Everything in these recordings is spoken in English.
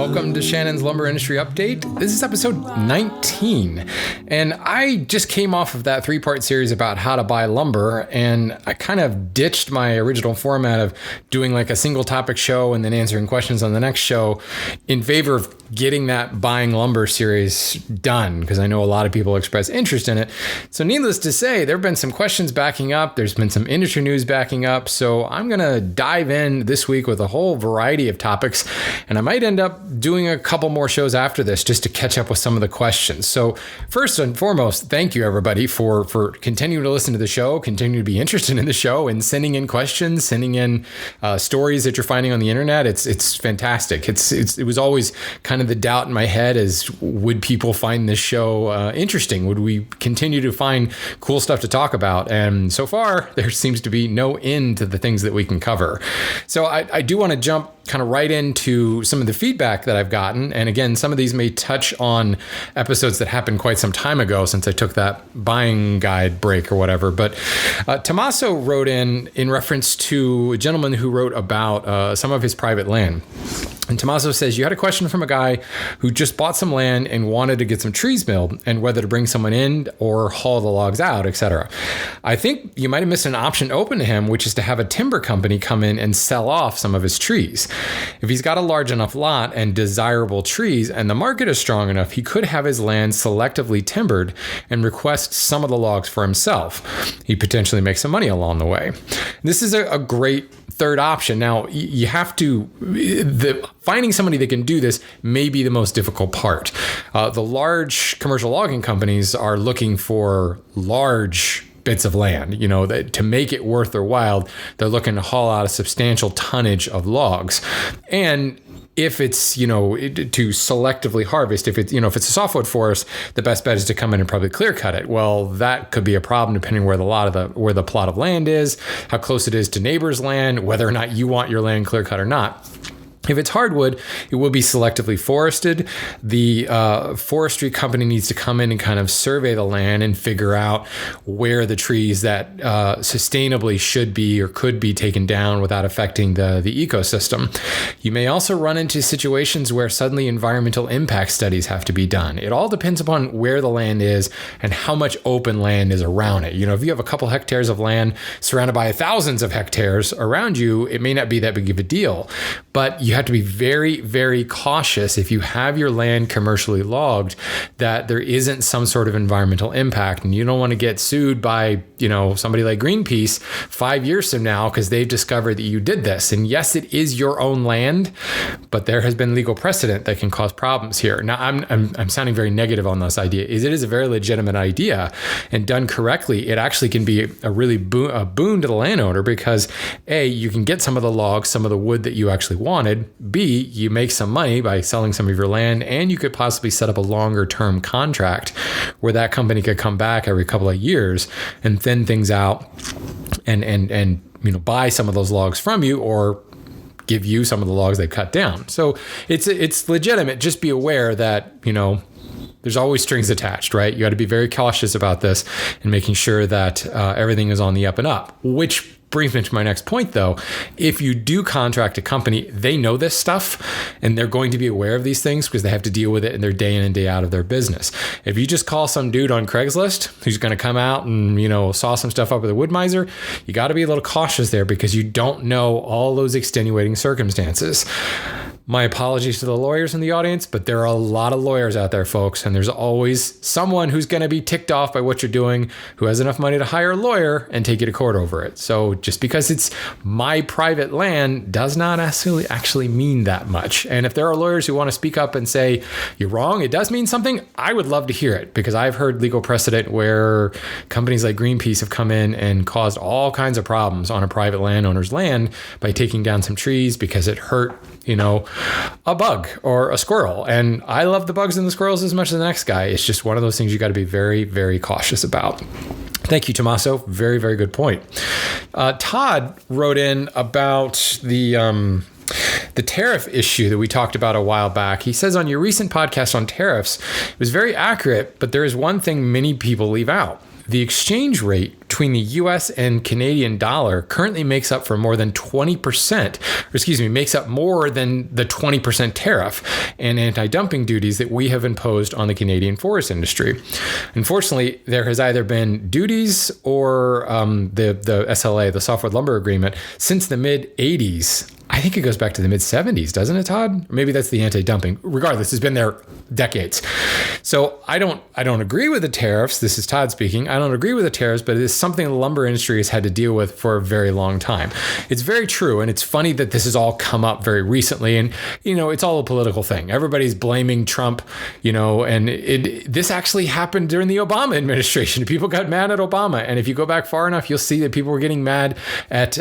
Welcome to Shannon's Lumber Industry Update. This is episode 19, and I just came off of that 3-part series about how to buy lumber, and I kind of ditched my original format of doing like a single topic show and then answering questions on the next show in favor of getting that buying lumber series done, because I know a lot of people express interest in it. So needless to say, there have been some questions backing up. There's been some industry news backing up. So I'm going to dive in this week with a whole variety of topics, and I might end up doing a couple more shows after this just to catch up with some of the questions. So first and foremost, thank you everybody for continuing to listen to the show, continue to be interested in the show, and sending in questions, sending in stories that you're finding on the internet. It's fantastic. It was always kind of the doubt in my head is, would people find this show interesting? Would we continue to find cool stuff to talk about? And so far, there seems to be no end to the things that we can cover. So I do want to jump kind of right into some of the feedback that I've gotten. And again, some of these may touch on episodes that happened quite some time ago since I took that buying guide break or whatever. But Tommaso wrote in reference to a gentleman who wrote about some of his private land. And Tommaso says, you had a question from a guy who just bought some land and wanted to get some trees milled and whether to bring someone in or haul the logs out, etc. I think you might have missed an option open to him, which is to have a timber company come in and sell off some of his trees. If he's got a large enough lot and desirable trees and the market is strong enough, he could have his land selectively timbered and request some of the logs for himself. He'd potentially make some money along the way. This is a great third option. Now, you have to, finding somebody that can do this may be the most difficult part. The large commercial logging companies are looking for large bits of land, that to make it worth their while, they're looking to haul out a substantial tonnage of logs. And if it's, to selectively harvest, if it's a softwood forest, the best bet is to come in and probably clear cut it. Well, that could be a problem depending where the plot of land is, how close it is to neighbors' land, whether or not you want your land clear cut or not. If it's hardwood, it will be selectively forested. The forestry company needs to come in and kind of survey the land and figure out where the trees that sustainably should be or could be taken down without affecting the ecosystem. You may also run into situations where suddenly environmental impact studies have to be done. It all depends upon where the land is and how much open land is around it. If you have a couple hectares of land surrounded by thousands of hectares around you, it may not be that big of a deal, but you have to be very, very cautious if you have your land commercially logged that there isn't some sort of environmental impact, and you don't want to get sued by, somebody like Greenpeace 5 years from now because they've discovered that you did this. And yes, it is your own land, but there has been legal precedent that can cause problems here. Now, I'm sounding very negative on this idea. It is a very legitimate idea, and done correctly, it actually can be a really boon to the landowner because A, you can get some of the logs, some of the wood that you actually wanted. B, you make some money by selling some of your land, and you could possibly set up a longer term contract where that company could come back every couple of years and thin things out and buy some of those logs from you or give you some of the logs they cut down. So it's legitimate. Just be aware that, there's always strings attached, right? You got to be very cautious about this and making sure that everything is on the up and up, which brings me to my next point, though. If you do contract a company, they know this stuff and they're going to be aware of these things because they have to deal with it in their day in and day out of their business. If you just call some dude on Craigslist who's going to come out and, saw some stuff up with a wood miser, you got to be a little cautious there because you don't know all those extenuating circumstances. My apologies to the lawyers in the audience, but there are a lot of lawyers out there, folks, and there's always someone who's going to be ticked off by what you're doing who has enough money to hire a lawyer and take you to court over it. So just because it's my private land does not necessarily actually mean that much. And if there are lawyers who want to speak up and say, you're wrong, it does mean something, I would love to hear it because I've heard legal precedent where companies like Greenpeace have come in and caused all kinds of problems on a private landowner's land by taking down some trees because it hurt a bug or a squirrel. And I love the bugs and the squirrels as much as the next guy. It's just one of those things you got to be very, very cautious about. Thank you, Tommaso. Very, very good point. Todd wrote in about the tariff issue that we talked about a while back. He says on your recent podcast on tariffs, it was very accurate, but there is one thing many people leave out. the exchange rate between the US and Canadian dollar currently makes up for more than 20%, makes up more than the 20% tariff and anti-dumping duties that we have imposed on the Canadian forest industry. Unfortunately, there has either been duties or the SLA, the Softwood Lumber Agreement, since the mid-'80s. I think it goes back to the mid-'70s, doesn't it, Todd? Or maybe that's the anti-dumping. Regardless, it's been there decades. So I don't agree with the tariffs. This is Todd speaking. I don't agree with the tariffs, but it is something the lumber industry has had to deal with for a very long time. It's very true, and it's funny that this has all come up very recently. And it's all a political thing. Everybody's blaming Trump, and this actually happened during the Obama administration. People got mad at Obama, and if you go back far enough, you'll see that people were getting mad at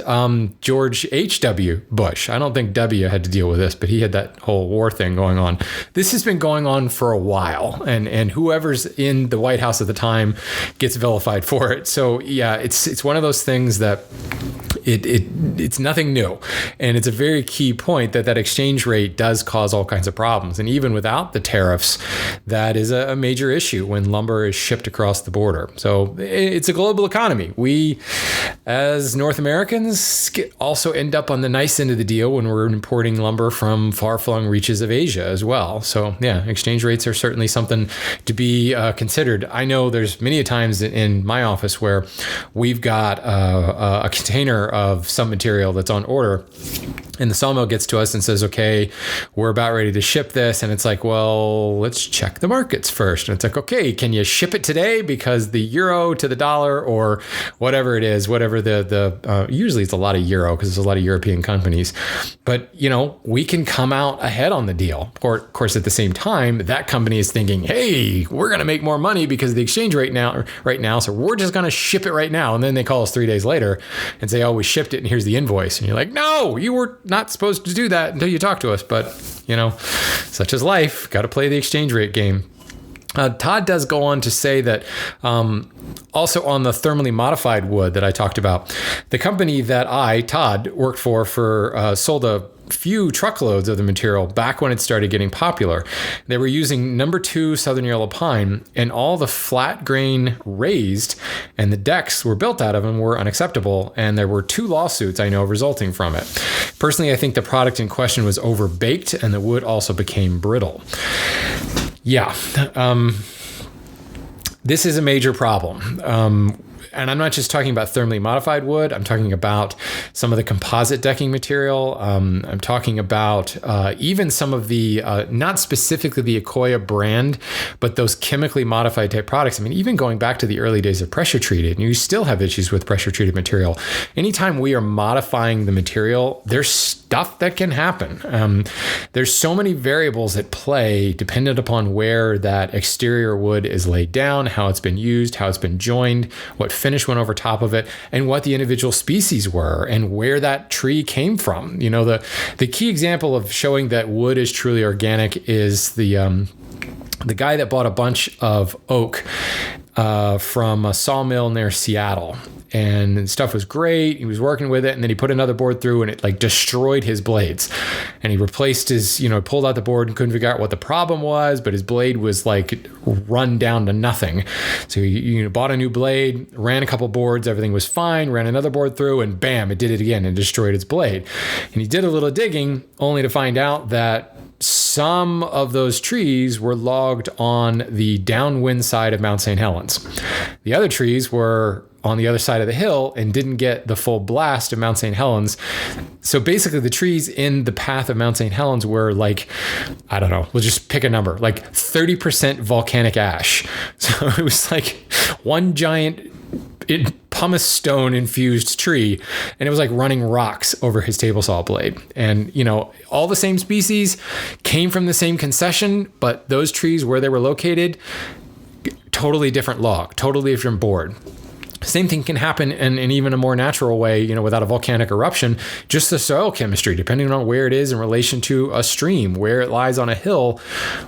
George H.W. Bush. I don't think W had to deal with this, but he had that whole war thing going on. This has been going on for a while, and whoever's in the White House at the time gets vilified for it. So yeah, it's one of those things that it's nothing new, and it's a very key point that exchange rate does cause all kinds of problems. And even without the tariffs, that is a major issue when lumber is shipped across the border. So it's a global economy. We, as North Americans, also end up on the nice end of the deal when we're importing lumber from far-flung reaches of Asia as well. So yeah, exchange rates are certainly something to be considered. I know there's many times in my office where we've got a container of some material that's on order, and the sawmill gets to us and says, okay, we're about ready to ship this. And it's like, well, let's check the markets first. And it's like, okay, can you ship it today? Because the euro to the dollar or whatever it is, whatever usually it's a lot of euro because there's a lot of European companies, but we can come out ahead on the deal. Of course, at the same time, that company is thinking, hey, we're going to make more money because of the exchange rate right now. So we're just going to ship it right now. And then they call us 3 days later and say, oh, we shipped it and here's the invoice. And you're like, no, you were not supposed to do that until you talk to us. But, such is life. Got to play the exchange rate game. Todd does go on to say that also on the thermally modified wood that I talked about, the company that Todd, worked for sold a few truckloads of the material back when it started getting popular. They were using number 2 Southern Yellow Pine, and all the flat grain raised and the decks were built out of them were unacceptable. And there were 2 lawsuits I know resulting from it. Personally, I think the product in question was overbaked and the wood also became brittle. Yeah, this is a major problem. And I'm not just talking about thermally modified wood. I'm talking about some of the composite decking material. I'm talking about even some of the, not specifically the Akoya brand, but those chemically modified type products. I mean, even going back to the early days of pressure treated, and you still have issues with pressure treated material. Anytime we are modifying the material, there's stuff that can happen. There's so many variables at play dependent upon where that exterior wood is laid down, how it's been used, how it's been joined, what finish went over top of it, and what the individual species were and where that tree came from. The key example of showing that wood is truly organic is the guy that bought a bunch of oak from a sawmill near Seattle. And stuff was great. He was working with it, and then he put another board through, and it destroyed his blades. And he replaced his, pulled out the board and couldn't figure out what the problem was, but his blade was run down to nothing. So he bought a new blade, ran a couple boards, everything was fine, ran another board through, and bam, it did it again and destroyed its blade. And he did a little digging only to find out that some of those trees were logged on the downwind side of Mount St. Helens. The other trees were on the other side of the hill and didn't get the full blast of Mount St. Helens. So basically the trees in the path of Mount St. Helens were I don't know, we'll just pick a number, 30% volcanic ash. So it was one giant pumice stone infused tree, and it was running rocks over his table saw blade. And all the same species came from the same concession, but those trees where they were located, totally different log, totally different board. Same thing can happen in even a more natural way, without a volcanic eruption, just the soil chemistry, depending on where it is in relation to a stream, where it lies on a hill,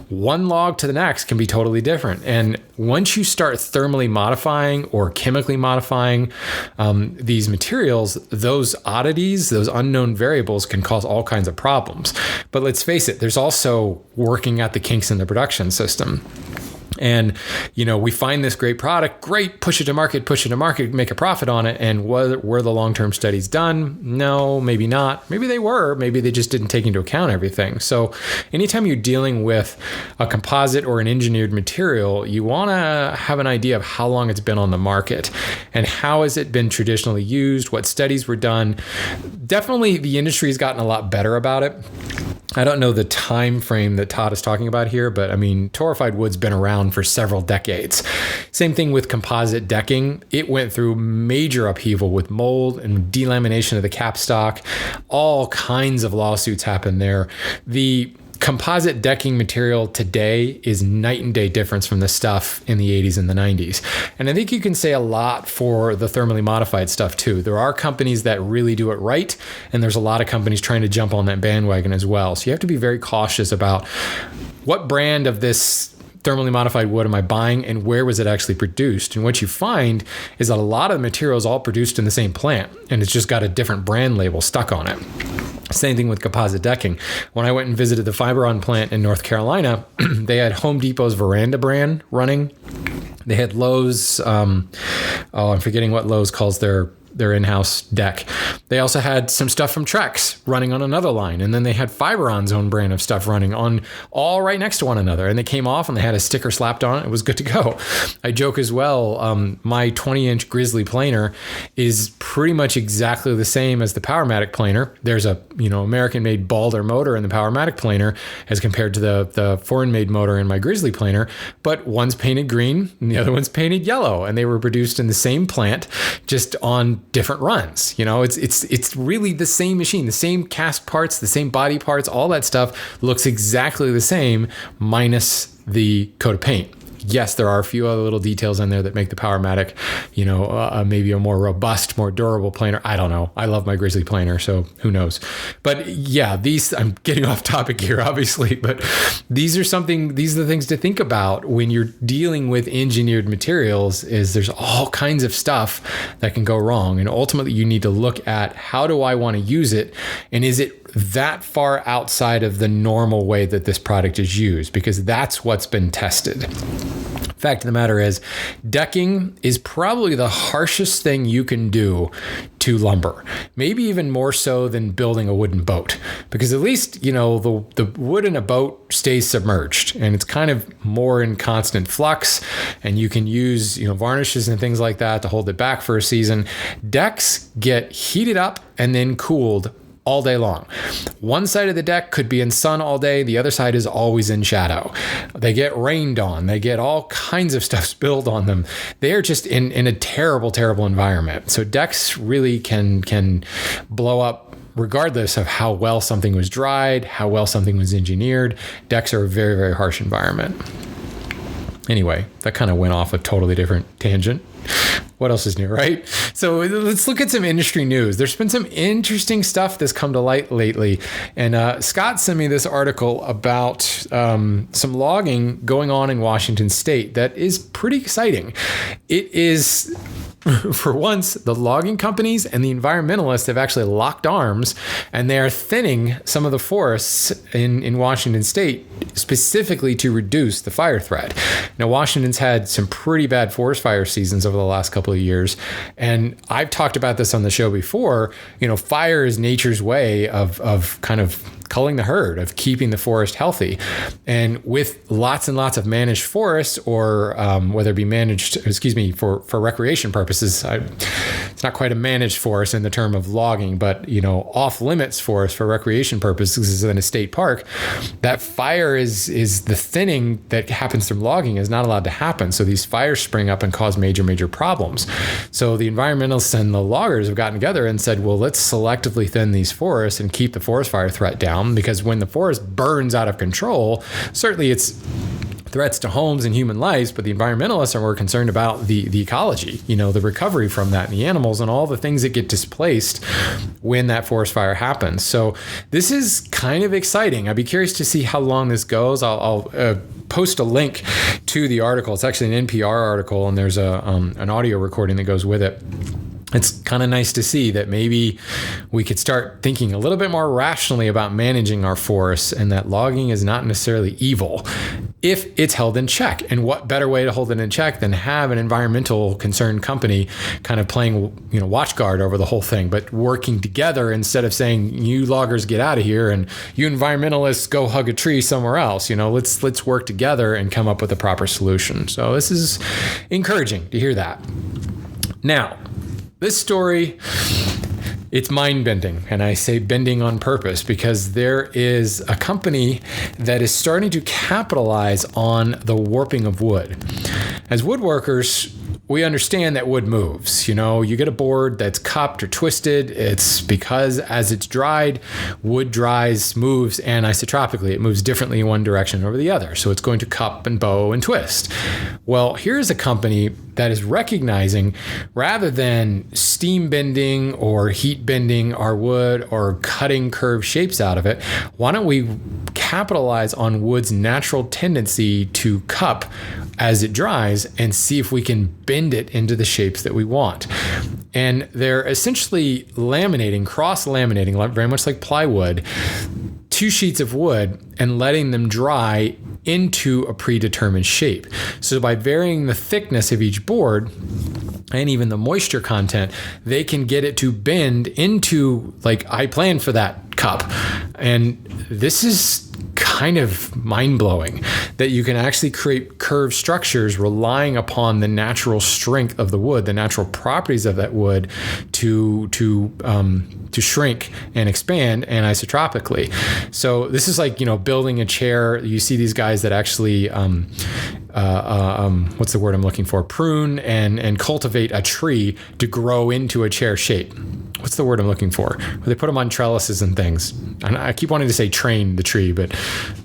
one log to the next can be totally different. And once you start thermally modifying or chemically modifying these materials, those oddities, those unknown variables can cause all kinds of problems. But let's face it, there's also working at the kinks in the production system. And, we find this great product, great, push it to market, make a profit on it. And were the long-term studies done? No, maybe not. Maybe they were. Maybe they just didn't take into account everything. So anytime you're dealing with a composite or an engineered material, you want to have an idea of how long it's been on the market and how has it been traditionally used, what studies were done. Definitely the industry has gotten a lot better about it. I don't know the time frame that Todd is talking about here, but torrefied wood's been around for several decades. Same thing with composite decking. It went through major upheaval with mold and delamination of the capstock. All kinds of lawsuits happened there. The composite decking material today is night and day difference from the stuff in the 80s and the 90s. And I think you can say a lot for the thermally modified stuff too. There are companies that really do it right, and there's a lot of companies trying to jump on that bandwagon as well. So you have to be very cautious about what brand of this thermally modified wood am I buying and where was it actually produced? And what you find is that a lot of the material is all produced in the same plant, and it's just got a different brand label stuck on it. Same thing with composite decking. When I went and visited the Fiberon plant in North Carolina, they had Home Depot's Veranda brand running. They had Lowe's, I'm forgetting what Lowe's calls their in-house deck. They also had some stuff from Trex running on another line. And then they had Fiberon's own brand of stuff running on all right next to one another. And they came off and they had a sticker slapped on it. It was good to go. I joke as well, my 20-inch Grizzly planer is pretty much exactly the same as the Powermatic planer. There's a, American-made Balder motor in the Powermatic planer as compared to the foreign-made motor in my Grizzly planer. But one's painted green and the other one's painted yellow. And they were produced in the same plant, just on different runs. It's really the same machine, the same cast parts, the same body parts, all that stuff looks exactly the same minus the coat of paint. Yes, there are a few other little details in there that make the Powermatic, maybe a more robust, more durable planer. I don't know. I love my Grizzly planer, so who knows? But yeah, I'm getting off topic here, obviously, but these are the things to think about when you're dealing with engineered materials. Is there's all kinds of stuff that can go wrong, and ultimately you need to look at how do I want to use it, and is it that far outside of the normal way that this product is used, because that's what's been tested. Fact of the matter is, decking is probably the harshest thing you can do to lumber. Maybe even more so than building a wooden boat, because at least, the wood in a boat stays submerged and it's kind of more in constant flux, and you can use, varnishes and things like that to hold it back for a season. Decks get heated up and then cooled all day long. One side of the deck could be in sun all day. The other side is always in shadow. They get rained on. They get all kinds of stuff spilled on them. They are just in a terrible, terrible environment. So decks really can blow up regardless of how well something was dried, how well something was engineered. Decks are a very, very harsh environment. Anyway, that kind of went off a totally different tangent. What else is new, right? So let's look at some industry news. There's been some interesting stuff that's come to light lately. And Scott sent me this article about some logging going on in Washington State that is pretty exciting. It is, for once, the logging companies and the environmentalists have actually locked arms, and they are thinning some of the forests in Washington State specifically to reduce the fire threat. Now, Washington's had some pretty bad forest fire seasons over the last couple of years. And I've talked about this on the show before. Fire is nature's way of kind of culling the herd, of keeping the forest healthy. And with lots and lots of managed forests, or whether it be managed, for recreation purposes, it's not quite a managed forest in the term of logging, but, off limits forest for recreation purposes in a state park, that fire is the thinning that happens from logging is not allowed to happen. So these fires spring up and cause major, major problems. So the environmentalists and the loggers have gotten together and said, well, let's selectively thin these forests and keep the forest fire threat down. Because when the forest burns out of control, certainly it's threats to homes and human lives, but the environmentalists are more concerned about the ecology, the recovery from that, and the animals and all the things that get displaced when that forest fire happens. So this is kind of exciting. I'd be curious to see how long this goes. I'll post a link to the article. It's actually an NPR article, and there's an audio recording that goes with it. It's kind of nice to see that maybe we could start thinking a little bit more rationally about managing our forests, and that logging is not necessarily evil. if it's held in check. And what better way to hold it in check than have an environmental concerned company kind of playing, watch guard over the whole thing, but working together instead of saying, you loggers get out of here and you environmentalists go hug a tree somewhere else. Let's work together and come up with a proper solution. So this is encouraging to hear that. Now, this story, it's mind-bending, and I say bending on purpose because there is a company that is starting to capitalize on the warping of wood. As woodworkers, we understand that wood moves. You get a board that's cupped or twisted. It's because as it's dried, wood dries, moves anisotropically. It moves differently in one direction over the other. So it's going to cup and bow and twist. Well, here's a company that is recognizing, rather than steam bending or heat bending our wood or cutting curved shapes out of it, why don't we capitalize on wood's natural tendency to cup as it dries and see if we can bend it into the shapes that we want. And they're essentially cross-laminating, very much like plywood, 2 sheets of wood and letting them dry into a predetermined shape. So by varying the thickness of each board and even the moisture content, they can get it to bend into, I planned for that cup. And this is kind of mind-blowing that you can actually create curved structures relying upon the natural strength of the wood, the natural properties of that wood to shrink and expand anisotropically. So this is like, building a chair. You see these guys that actually what's the word I'm looking for? Prune and cultivate a tree to grow into a chair shape. What's the word I'm looking for? They put them on trellises and things. And I keep wanting to say train the tree, but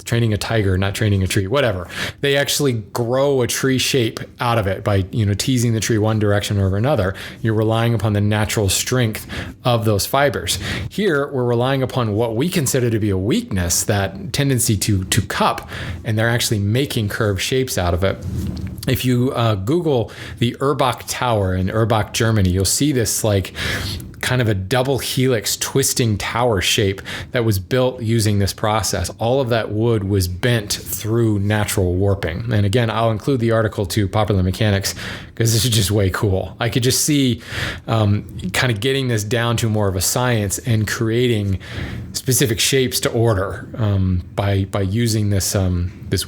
training a tiger, not training a tree, whatever. They actually grow a tree shape out of it by, teasing the tree one direction over another. You're relying upon the natural strength of those fibers. Here, we're relying upon what we consider to be a weakness, that tendency to cup, and they're actually making curved shapes out of it. If you Google the Erbach Tower in Erbach, Germany, you'll see this kind of a double helix twisting tower shape that was built using this process. All of that wood was bent through natural warping. And again, I'll include the article to Popular Mechanics because this is just way cool. I could just see kind of getting this down to more of a science and creating specific shapes to order by using this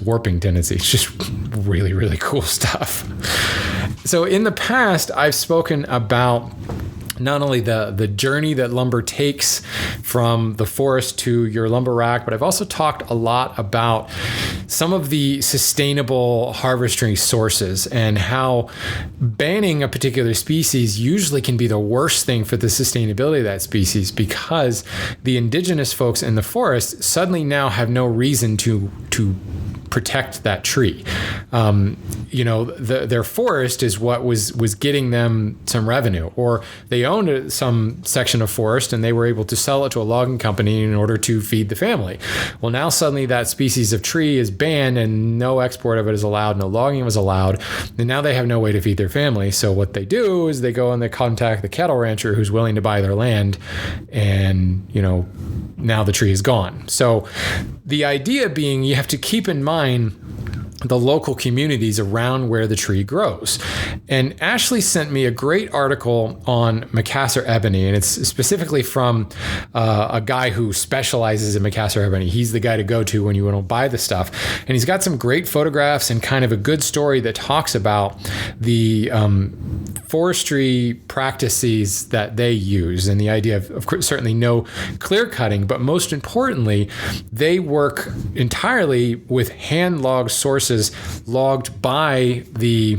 warping tendency. It's just really, really cool stuff. So in the past, I've spoken about not only the journey that lumber takes from the forest to your lumber rack, but I've also talked a lot about some of the sustainable harvesting sources and how banning a particular species usually can be the worst thing for the sustainability of that species, because the indigenous folks in the forest suddenly now have no reason to protect that tree. Their forest is what was getting them some revenue, or they owned some section of forest and they were able to sell it to a logging company in order to feed the family. Well, now suddenly that species of tree is banned and no export of it is allowed, no logging was allowed, and now they have no way to feed their family. So what they do is they go and they contact the cattle rancher who's willing to buy their land, and now the tree is gone. So the idea being, you have to keep in mind the local communities around where the tree grows. And Ashley sent me a great article on Macassar ebony, and it's specifically from a guy who specializes in Macassar ebony. He's the guy to go to when you want to buy the stuff. And he's got some great photographs and kind of a good story that talks about the forestry practices that they use, and the idea of course, certainly no clear cutting, but most importantly, they work entirely with hand logged sources logged by the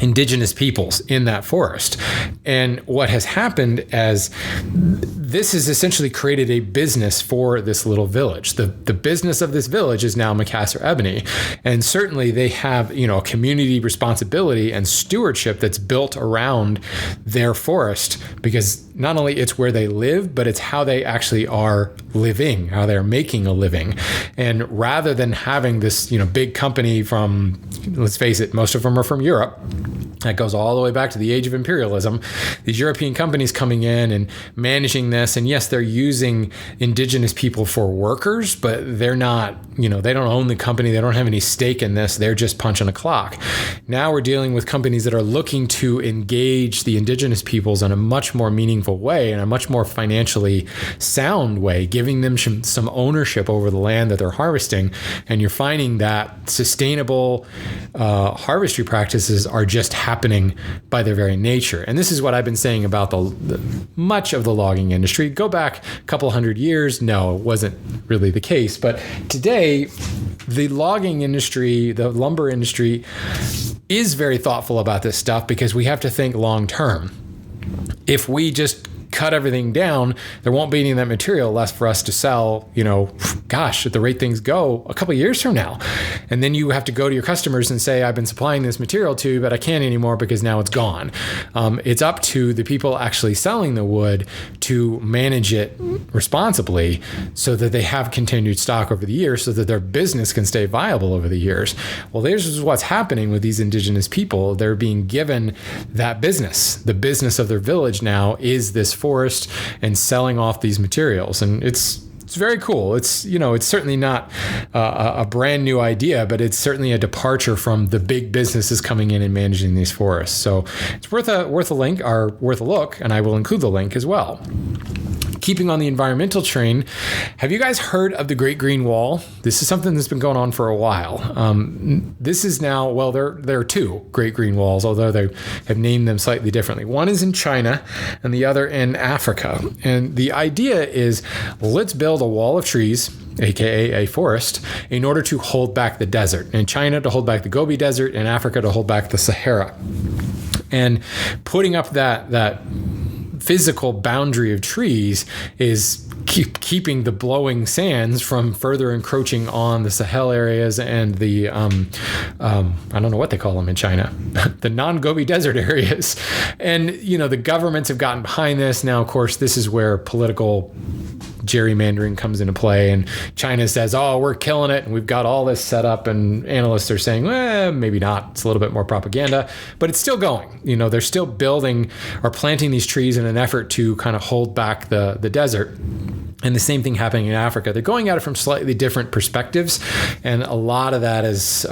indigenous peoples in that forest. And what has happened as this has essentially created a business for this little village. The business of this village is now Macassar ebony. And certainly they have, a community responsibility and stewardship that's built around their forest, because not only it's where they live, but it's how they actually are living, how they're making a living. And rather than having this, big company from, let's face it, most of them are from Europe, That goes all the way back to the age of imperialism. These European companies coming in and managing this. And yes, they're using indigenous people for workers, but they're not, they don't own the company. They don't have any stake in this. They're just punching a clock. Now we're dealing with companies that are looking to engage the indigenous peoples in a much more meaningful way, in a much more financially sound way, giving them some ownership over the land that they're harvesting. And you're finding that sustainable harvestry practices are just happening by their very nature. And this is what I've been saying about the much of the logging industry. Go back a couple hundred years, no, it wasn't really the case. But today, the logging industry, the lumber industry, is very thoughtful about this stuff because we have to think long term. If we just cut everything down, there won't be any of that material left for us to sell, at the rate things go, a couple of years from now. And then you have to go to your customers and say, I've been supplying this material to you, but I can't anymore because now it's gone. It's up to the people actually selling the wood to manage it responsibly so that they have continued stock over the years so that their business can stay viable over the years. Well, this is what's happening with these indigenous people. They're being given that business. The business of their village now is this forest and selling off these materials. And it's very cool. It's certainly not a brand new idea, but it's certainly a departure from the big businesses coming in and managing these forests. So it's worth a link or worth a look, and I will include the link as well. Keeping on the environmental train, have you guys heard of the Great Green Wall? This is something that's been going on for a while. This is now, well, there are two Great Green Walls, although they have named them slightly differently. One is in China and the other in Africa. And the idea is, let's build a wall of trees, aka a forest, in order to hold back the desert. In China to hold back the Gobi Desert, in Africa to hold back the Sahara. And putting up that physical boundary of trees is keeping the blowing sands from further encroaching on the Sahel areas and the, I don't know what they call them in China, the non-Gobi Desert areas. And, the governments have gotten behind this. Now, of course, this is where political gerrymandering comes into play, and China says, oh, we're killing it and we've got all this set up, and analysts are saying, maybe not, it's a little bit more propaganda, but it's still going. They're still building or planting these trees in an effort to kind of hold back the desert. And the same thing happening in Africa. They're going at it from slightly different perspectives, and a lot of that is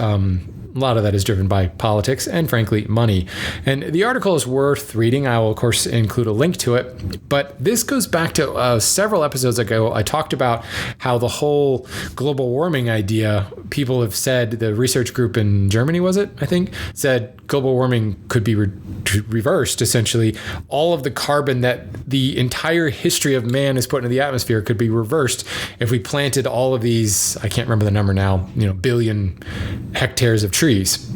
driven by politics and, frankly, money. And the article is worth reading. I will, of course, include a link to it. But this goes back to several episodes ago. I talked about how the whole global warming idea, people have said, the research group in Germany, was it, I think, said global warming could be reversed, essentially. All of the carbon that the entire history of man has put into the atmosphere could be reversed if we planted all of these, I can't remember the number now, billion hectares of trees.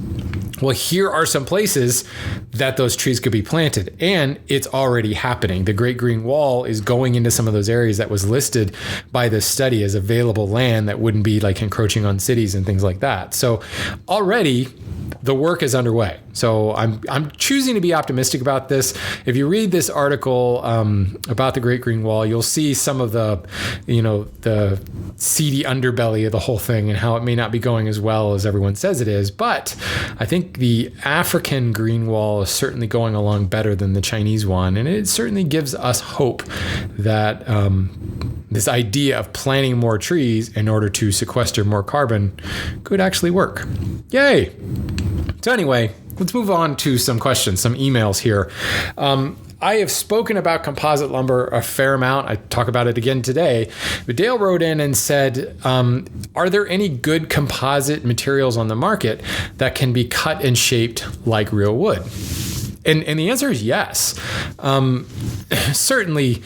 Well, here are some places that those trees could be planted, and it's already happening. The Great Green Wall is going into some of those areas that was listed by this study as available land that wouldn't be like encroaching on cities and things like that. So already the work is underway. So I'm choosing to be optimistic about this. If you read this article about the Great Green Wall, you'll see some of the seedy underbelly of the whole thing and how it may not be going as well as everyone says it is. But I think the African Green Wall is certainly going along better than the Chinese one. And it certainly gives us hope that this idea of planting more trees in order to sequester more carbon could actually work. Yay! So anyway, let's move on to some questions, some emails here. I have spoken about composite lumber a fair amount. I talk about it again today. But Dale wrote in and said, are there any good composite materials on the market that can be cut and shaped like real wood? And the answer is yes. Certainly,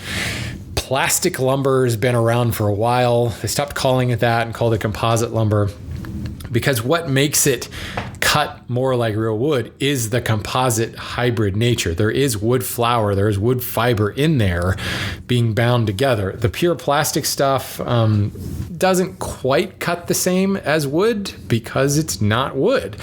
plastic lumber has been around for a while. They stopped calling it that and called it composite lumber because what makes it cut more like real wood is the composite hybrid nature. There is wood flour, there is wood fiber in there being bound together. The pure plastic stuff doesn't quite cut the same as wood because it's not wood.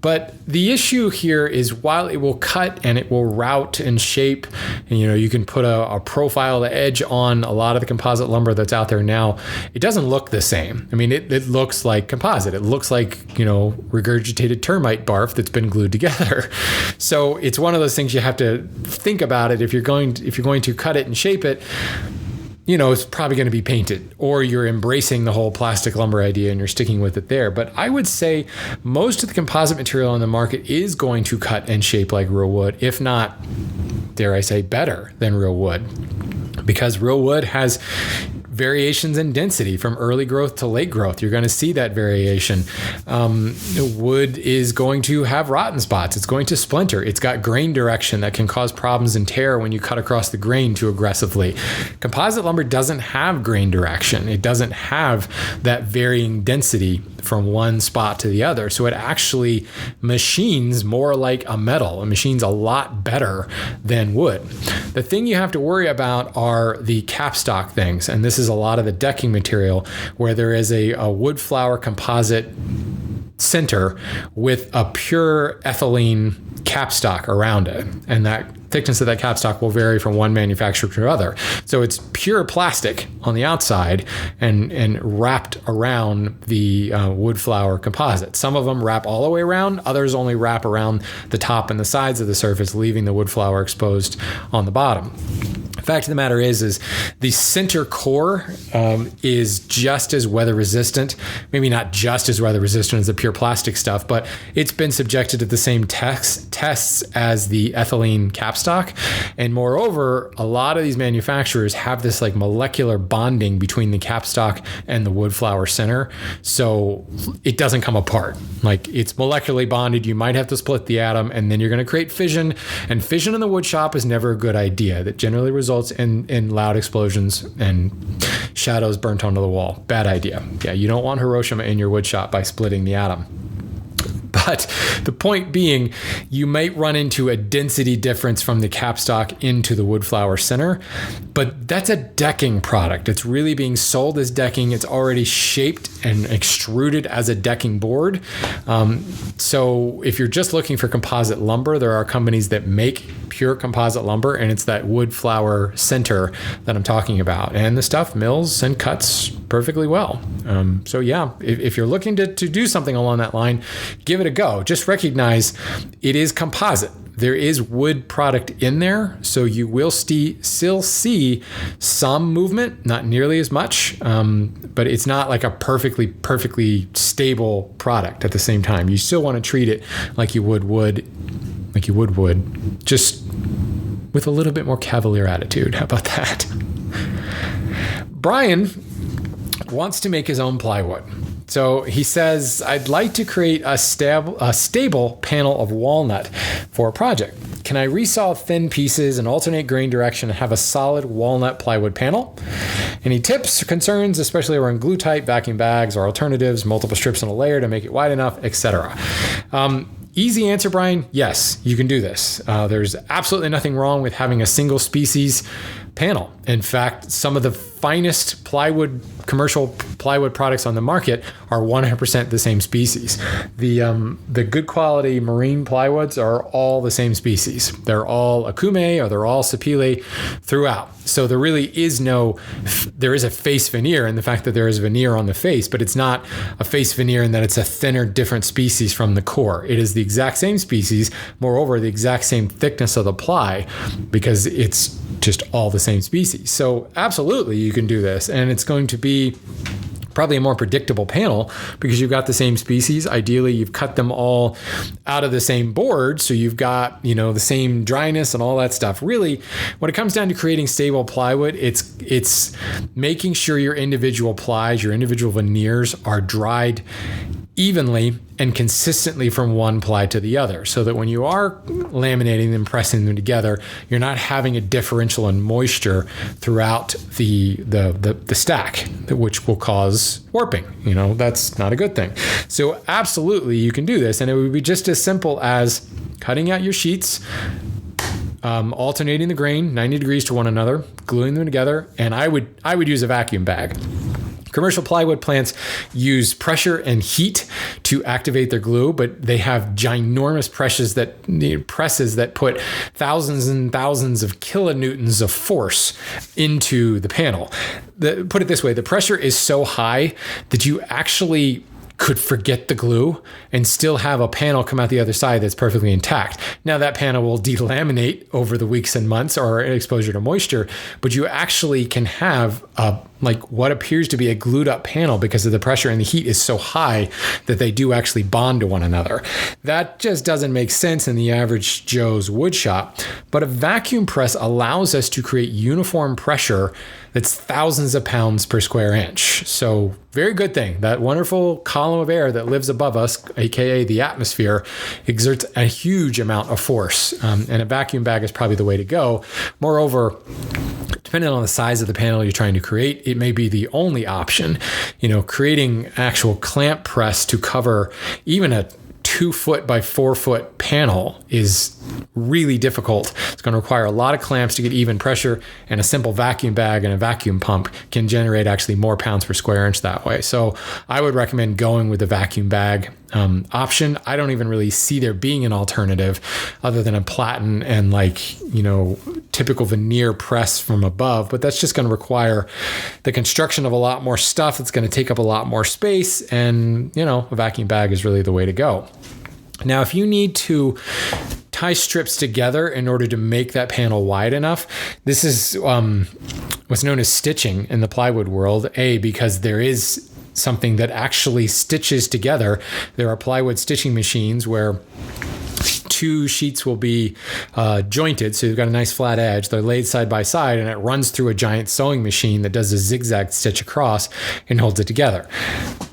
But the issue here is while it will cut and it will route and shape, and you can put a profile edge on a lot of the composite lumber that's out there now, it doesn't look the same. I mean, it looks like composite. It looks like, regurgitated termite barf that's been glued together. So it's one of those things you have to think about it. If you're going to cut it and shape it, it's probably going to be painted, or you're embracing the whole plastic lumber idea and you're sticking with it there. But I would say most of the composite material on the market is going to cut and shape like real wood, if not, dare I say, better than real wood, because real wood has variations in density from early growth to late growth. You're going to see that variation. Wood is going to have rotten spots. It's going to splinter. It's got grain direction that can cause problems and tear when you cut across the grain too aggressively. Composite lumber doesn't have grain direction. It doesn't have that varying density from one spot to the other. So it actually machines more like a metal. It machines a lot better than wood. The thing you have to worry about are the capstock things. And this is a lot of the decking material where there is a wood flower composite center with a pure ethylene capstock around it. And that thickness of that capstock will vary from one manufacturer to another. So it's pure plastic on the outside and wrapped around the wood flower composite. Some of them wrap all the way around. Others only wrap around the top and the sides of the surface, leaving the wood flower exposed on the bottom. The fact of the matter is the center core is just as weather resistant, maybe not just as weather resistant as the pure plastic stuff, but it's been subjected to the same tests as the ethylene capstock. And moreover, a lot of these manufacturers have this like molecular bonding between the capstock and the wood flower center. So it doesn't come apart. Like, it's molecularly bonded. You might have to split the atom, and then you're going to create fission. And fission in the wood shop is never a good idea. That generally results in loud explosions and shadows burnt onto the wall. Bad idea. Yeah, you don't want Hiroshima in your wood shop by splitting the atom. But the point being, you might run into a density difference from the capstock into the wood flower center, but that's a decking product. It's really being sold as decking. It's already shaped and extruded as a decking board. So if you're just looking for composite lumber, there are companies that make pure composite lumber, and it's that wood flower center that I'm talking about. And the stuff mills and cuts perfectly well. So yeah, if you're looking to do something along that line, give it a go. Just recognize it is composite. There is wood product in there, so you will still see some movement, not nearly as much, but it's not like a perfectly stable product at the same time. You still want to treat it like you would wood, just with a little bit more cavalier attitude. How about that? Brian wants to make his own plywood. So he says, I'd like to create a stable panel of walnut for a project. Can I resaw thin pieces and alternate grain direction and have a solid walnut plywood panel? Any tips or concerns, especially around glue type, vacuum bags, or alternatives, multiple strips on a layer to make it wide enough, etc.? Easy answer, Brian. Yes, you can do this. There's absolutely nothing wrong with having a single species panel. In fact, some of the finest commercial plywood products on the market are 100% the same species. The good quality marine plywoods are all the same species. They're all Akume or they're all Sapele throughout. So there really is there is a face veneer in the fact that there is veneer on the face, but it's not a face veneer in that it's a thinner, different species from the core. It is the exact same species, moreover, the exact same thickness of the ply, because it's just all the same species. So absolutely you can do this, and it's going to be probably a more predictable panel because you've got the same species. Ideally, you've cut them all out of the same board, so you've got, the same dryness and all that stuff. Really, when it comes down to creating stable plywood, it's making sure your individual plies, your individual veneers are dried evenly and consistently from one ply to the other, so that when you are laminating them, pressing them together, you're not having a differential in moisture throughout the stack, which will cause warping. That's not a good thing. So absolutely you can do this, and it would be just as simple as cutting out your sheets, alternating the grain 90 degrees to one another, gluing them together, and I would use a vacuum bag. Commercial plywood plants use pressure and heat to activate their glue, but they have ginormous presses that put thousands and thousands of kilonewtons of force into the panel. Put it this way, the pressure is so high that you actually could forget the glue and still have a panel come out the other side that's perfectly intact. Now that panel will delaminate over the weeks and months or exposure to moisture, but you actually can have what appears to be a glued up panel because of the pressure and the heat is so high that they do actually bond to one another. That just doesn't make sense in the average Joe's wood shop, but a vacuum press allows us to create uniform pressure that's thousands of pounds per square inch. So very good thing. That wonderful column of air that lives above us, aka the atmosphere, exerts a huge amount of force. And a vacuum bag is probably the way to go. Moreover, depending on the size of the panel you're trying to create, it may be the only option. Creating actual clamp press to cover even a 2-foot by 4-foot panel is really difficult. It's going to require a lot of clamps to get even pressure, and a simple vacuum bag and a vacuum pump can generate actually more pounds per square inch that way. So I would recommend going with the vacuum bag option. I don't even really see there being an alternative other than a platen and typical veneer press from above, but that's just going to require the construction of a lot more stuff. It's going to take up a lot more space, and a vacuum bag is really the way to go. Now, if you need to tie strips together in order to make that panel wide enough, this is what's known as stitching in the plywood world, because there is something that actually stitches together. There are plywood stitching machines where two sheets will be jointed, so you've got a nice flat edge. They're laid side by side, and it runs through a giant sewing machine that does a zigzag stitch across and holds it together.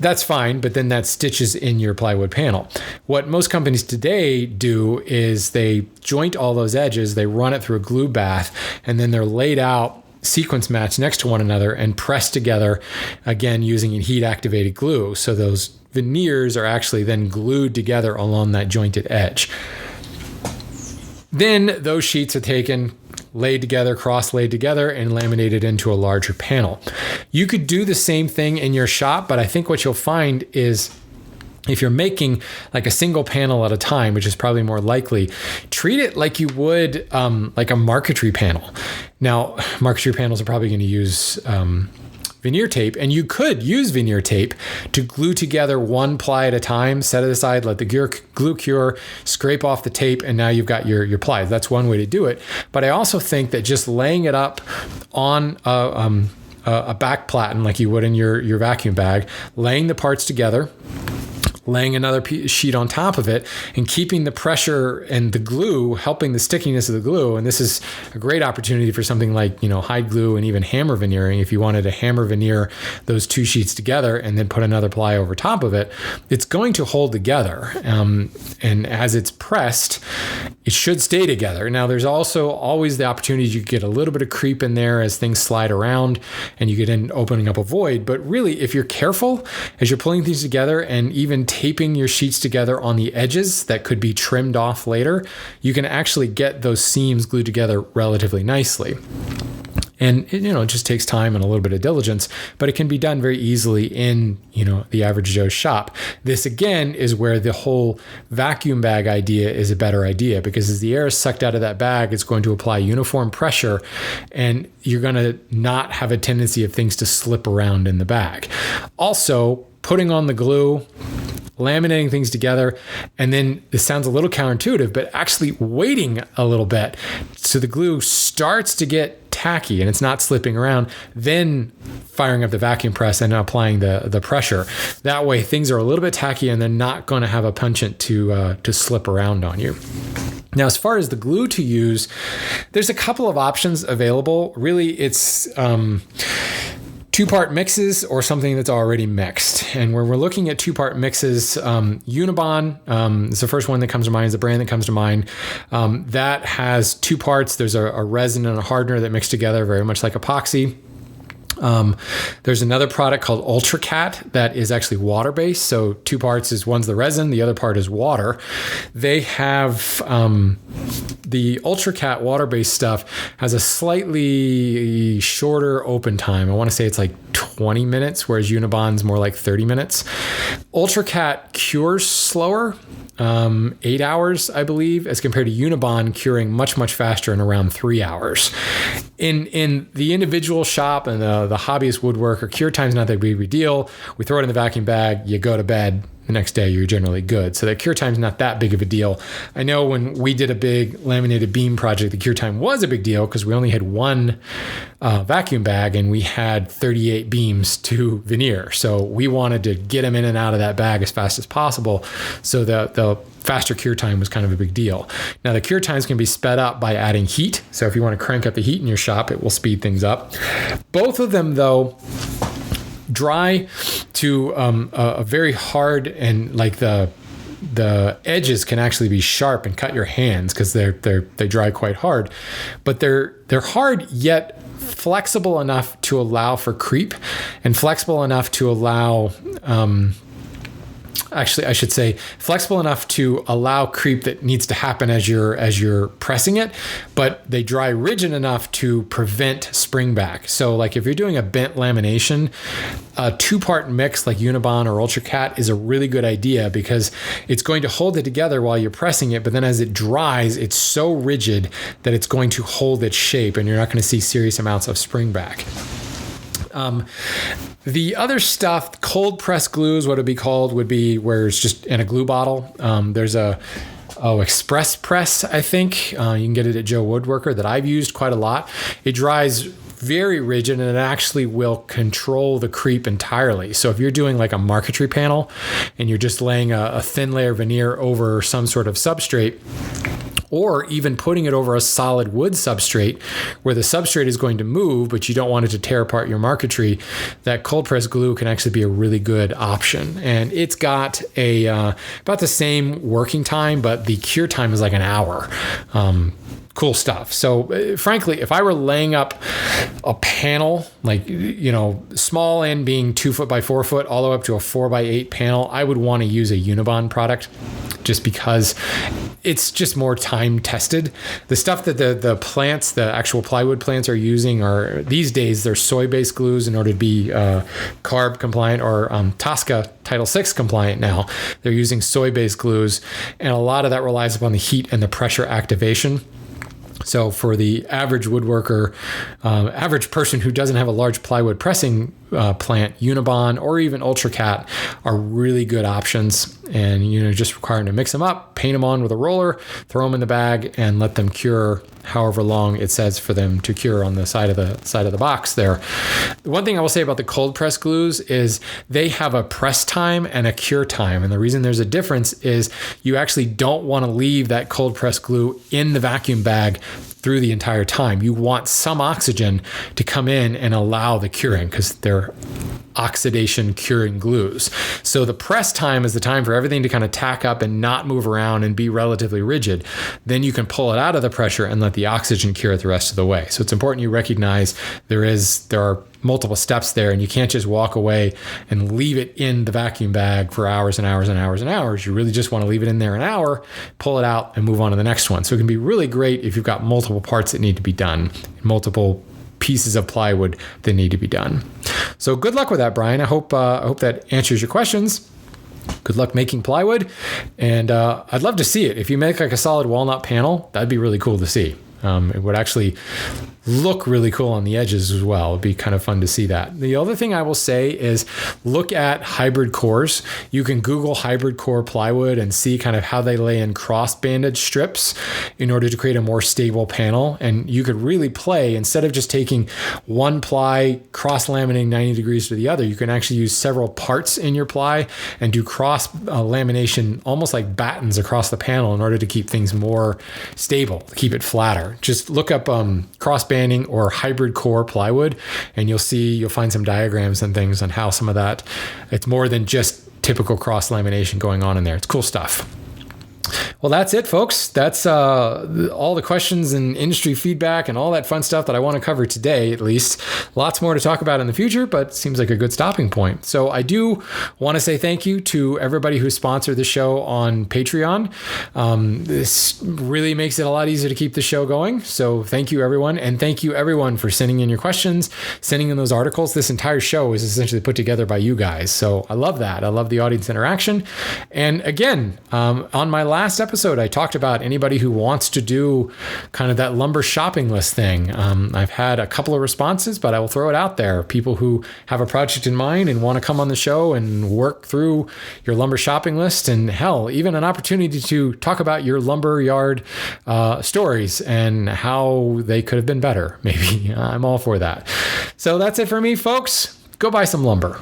That's fine, but then that stitches in your plywood panel. What most companies today do is they joint all those edges, they run it through a glue bath, and then they're laid out sequence match next to one another and pressed together, again using a heat activated glue. So those veneers are actually then glued together along that jointed edge. Then those sheets are taken, laid together, cross-laid together, and laminated into a larger panel. You could do the same thing in your shop, but I think what you'll find is if you're making like a single panel at a time, which is probably more likely, treat it like you would like a marquetry panel. Now, marquetry panels are probably going to use veneer tape, and you could use veneer tape to glue together one ply at a time, set it aside, let the glue cure, scrape off the tape, and now you've got your ply. That's one way to do it. But I also think that just laying it up on a back platen like you would in your vacuum bag, laying the parts together, laying another sheet on top of it, and keeping the pressure and the glue, helping the stickiness of the glue. And this is a great opportunity for something like, hide glue and even hammer veneering. If you wanted to hammer veneer those two sheets together and then put another ply over top of it, it's going to hold together. And as it's pressed, it should stay together. Now, there's also always the opportunity you get a little bit of creep in there as things slide around and you get in opening up a void. But really, if you're careful as you're pulling things together and even taping your sheets together on the edges that could be trimmed off later, you can actually get those seams glued together relatively nicely. And it just takes time and a little bit of diligence, but it can be done very easily in, the average Joe's shop. This again is where the whole vacuum bag idea is a better idea, because as the air is sucked out of that bag, it's going to apply uniform pressure, and you're going to not have a tendency of things to slip around in the bag. Also, putting on the glue, laminating things together, and then this sounds a little counterintuitive, but actually waiting a little bit so the glue starts to get tacky and it's not slipping around, then firing up the vacuum press and applying the pressure. That way things are a little bit tacky and they're not going to have a penchant to slip around on you. Now, as far as the glue to use, there's a couple of options available. Really, it's two-part mixes or something that's already mixed. And when we're looking at two-part mixes, Unibond is the first one that comes to mind, is the brand that comes to mind. That has two parts. There's a resin and a hardener that mix together very much like epoxy. There's another product called UltraCat that is actually water-based. So 2 parts is one's the resin, the other part is water. They have the UltraCat water-based stuff has a slightly shorter open time. I want to say it's like 20 minutes, whereas Unibond's more like 30 minutes. UltraCat cures slower, 8 hours, I believe, as compared to Unibond curing much, much faster in around 3 hours. In the individual shop and the hobbyist woodworker, cure time's not that big of a deal. We throw it in the vacuum bag, you go to bed. The next day, you're generally good. So that cure time's not that big of a deal. I know when we did a big laminated beam project, the cure time was a big deal because we only had one vacuum bag and we had 38 beams to veneer. So we wanted to get them in and out of that bag as fast as possible. So the faster cure time was kind of a big deal. Now the cure times can be sped up by adding heat. So if you want to crank up the heat in your shop, it will speed things up. Both of them, though, dry to a very hard, and like the edges can actually be sharp and cut your hands because they dry quite hard, but they're hard yet flexible enough to allow for creep and flexible enough to allow actually, I should say flexible enough to allow creep that needs to happen as you're pressing it, but they dry rigid enough to prevent spring back. So like if you're doing a bent lamination, a 2-part mix like Unibond or UltraCat is a really good idea because it's going to hold it together while you're pressing it, but then as it dries, it's so rigid that it's going to hold its shape and you're not going to see serious amounts of spring back. The other stuff, cold press glues, what it'd be called, would be where it's just in a glue bottle. There's Express Press, I think. You can get it at Joe Woodworker that I've used quite a lot. It dries very rigid and it actually will control the creep entirely. So if you're doing like a marquetry panel and you're just laying a thin layer of veneer over some sort of substrate, or even putting it over a solid wood substrate where the substrate is going to move, but you don't want it to tear apart your marquetry, that cold press glue can actually be a really good option. And it's got about the same working time, but the cure time is like an hour. Cool stuff. So frankly, if I were laying up a panel, like, small end being 2 foot by 4 foot, all the way up to a 4 by 8 panel, I would want to use a Unibond product just because it's just more time tested. The stuff that the plants, the actual plywood plants are using are these days, they're soy-based glues in order to be CARB compliant or TSCA Title VI compliant now. They're using soy-based glues, and a lot of that relies upon the heat and the pressure activation. So for the average woodworker, average person who doesn't have a large plywood pressing plant, Unibond or even UltraCat are really good options. And, just requiring to mix them up, paint them on with a roller, throw them in the bag, and let them cure however long it says for them to cure on the side of the box there. The one thing I will say about the cold press glues is they have a press time and a cure time. And the reason there's a difference is you actually don't want to leave that cold press glue in the vacuum bag through the entire time. You want some oxygen to come in and allow the curing because they're oxidation curing glues. So the press time is the time for everything to kind of tack up and not move around and be relatively rigid. Then you can pull it out of the pressure and let the oxygen cure it the rest of the way. So it's important you recognize there are multiple steps there, and you can't just walk away and leave it in the vacuum bag for hours and hours and hours and hours. You really just want to leave it in there an hour, pull it out, and move on to the next one. So it can be really great if you've got multiple parts that need to be done, multiple pieces of plywood that need to be done. So good luck with that, Brian. I hope that answers your questions. Good luck making plywood, and I'd love to see it. If you make like a solid walnut panel, that'd be really cool to see. It would actually look really cool on the edges as well. It'd be kind of fun to see that. The other thing I will say is look at hybrid cores. You can Google hybrid core plywood and see kind of how they lay in cross banded strips in order to create a more stable panel. And you could really play, instead of just taking one ply, cross laminating 90 degrees to the other, you can actually use several parts in your ply and do cross lamination, almost like battens across the panel in order to keep things more stable, to keep it flatter. Just look up cross banding or hybrid core plywood, and you'll find some diagrams and things on how some of that, it's more than just typical cross lamination going on in there. It's cool stuff. Well, that's it, folks. That's all the questions and industry feedback and all that fun stuff that I want to cover today, at least. Lots more to talk about in the future, but it seems like a good stopping point. So I do want to say thank you to everybody who sponsored the show on Patreon. This really makes it a lot easier to keep the show going. So thank you, everyone. And thank you, everyone, for sending in your questions, sending in those articles. This entire show is essentially put together by you guys. So I love that. I love the audience interaction. And again, on my last episode, I talked about anybody who wants to do kind of that lumber shopping list thing. I've had a couple of responses, but I will throw it out there. People who have a project in mind and want to come on the show and work through your lumber shopping list, and hell, even an opportunity to talk about your lumber yard stories and how they could have been better. Maybe I'm all for that. So that's it for me, folks. Go buy some lumber.